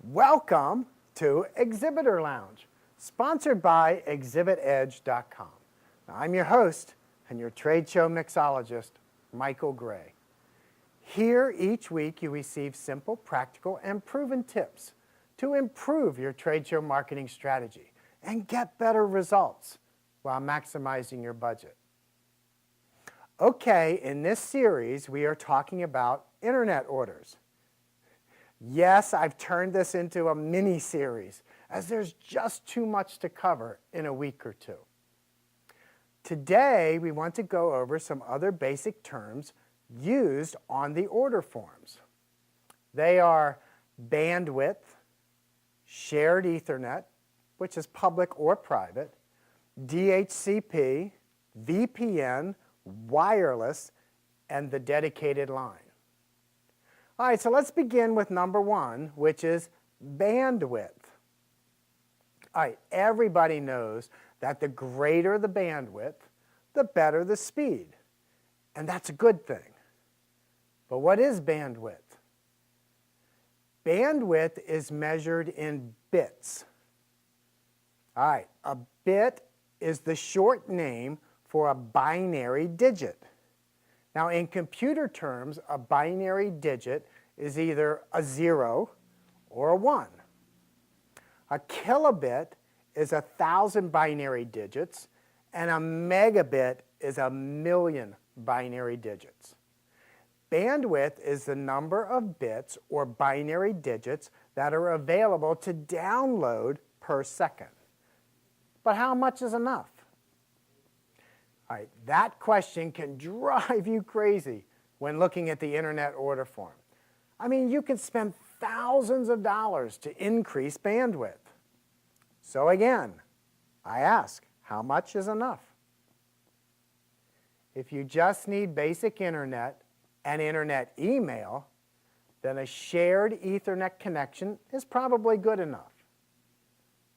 Welcome to Exhibitor Lounge, sponsored by ExhibitEdge.com. I'm your host and your trade show mixologist, Michael Gray. Here each week you receive simple, practical, and proven tips to improve your trade show marketing strategy and get better results while maximizing your budget. Okay, in this series we are talking about internet orders. Yes, I've turned this into a mini-series as there's just too much to cover in a week or two. Today, we want to go over some other basic terms used on the order forms. They are bandwidth, shared Ethernet, which is public or private, DHCP, VPN, wireless, and the dedicated line. All right, so let's begin with number one, which is bandwidth. All right, everybody knows that the greater the bandwidth, the better the speed. And that's a good thing. But what is bandwidth? Bandwidth is measured in bits. All right, a bit is the short name for a binary digit. Now, in computer terms, a binary digit is either a 0 or a 1. A kilobit is 1,000 binary digits, and a megabit is 1,000,000 binary digits. Bandwidth is the number of bits or binary digits that are available to download per second. But how much is enough? All right, that question can drive you crazy when looking at the internet order form. I mean, you can spend thousands of dollars to increase bandwidth. So again, I ask, how much is enough? If you just need basic internet and internet email, then a shared Ethernet connection is probably good enough.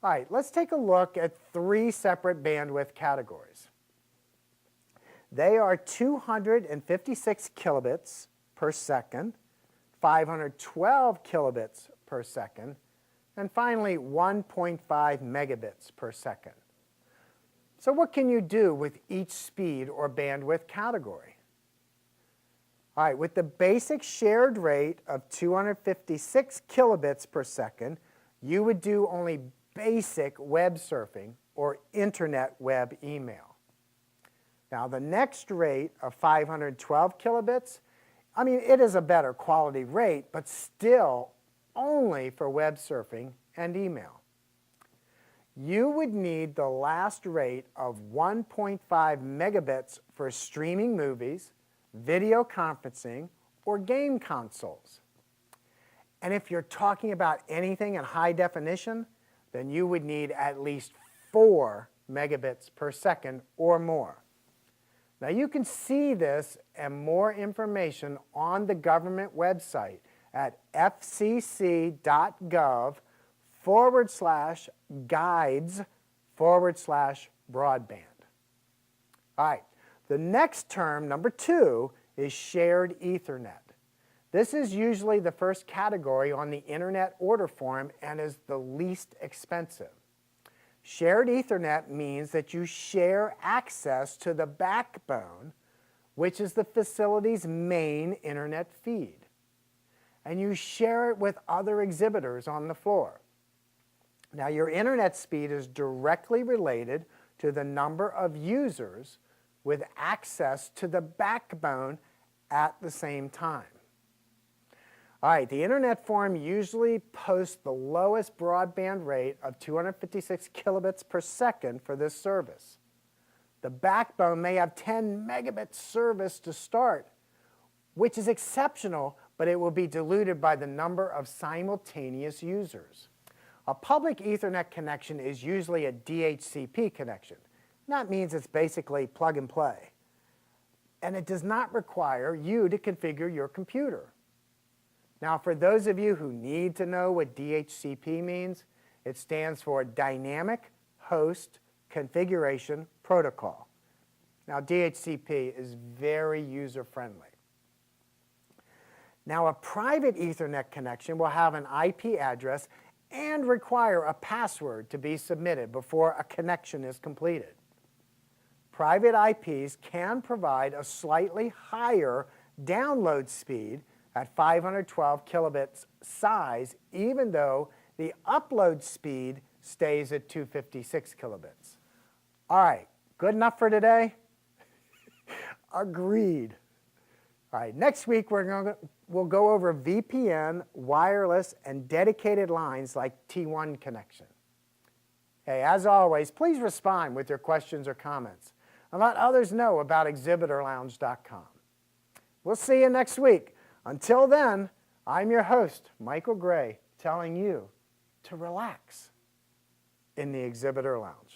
All right, let's take a look at three separate bandwidth categories. They are 256 kilobits per second, 512 kilobits per second, and finally 1.5 megabits per second. So what can you do with each speed or bandwidth category? All right, with the basic shared rate of 256 kilobits per second, you would do only basic web surfing or internet web email. Now, the next rate of 512 kilobits, I mean, it is a better quality rate, but still only for web surfing and email. You would need the last rate of 1.5 megabits for streaming movies, video conferencing, or game consoles. And if you're talking about anything in high definition, then you would need at least 4 megabits per second or more. Now, you can see this and more information on the government website at fcc.gov/guides/broadband. All right, the next term, number two, is shared Ethernet. This is usually the first category on the internet order form and is the least expensive. Shared Ethernet means that you share access to the backbone, which is the facility's main internet feed. And you share it with other exhibitors on the floor. Now, your internet speed is directly related to the number of users with access to the backbone at the same time. All right, the internet form usually posts the lowest broadband rate of 256 kilobits per second for this service. The backbone may have 10 megabit service to start, which is exceptional, but it will be diluted by the number of simultaneous users. A public Ethernet connection is usually a DHCP connection. That means it's basically plug and play. And it does not require you to configure your computer. Now, for those of you who need to know what DHCP means, it stands for Dynamic Host Configuration Protocol. Now, DHCP is very user-friendly. Now, a private Ethernet connection will have an IP address and require a password to be submitted before a connection is completed. Private IPs can provide a slightly higher download speed at 512 kilobits size, even though the upload speed stays at 256 kilobits. All right, good enough for today? Agreed. All right, next week we'll go over VPN, wireless, and dedicated lines like T1 connection. Hey, as always, please respond with your questions or comments and let others know about ExhibitorLounge.com. We'll see you next week. Until then, I'm your host, Michael Gray, telling you to relax in the Exhibitor Lounge.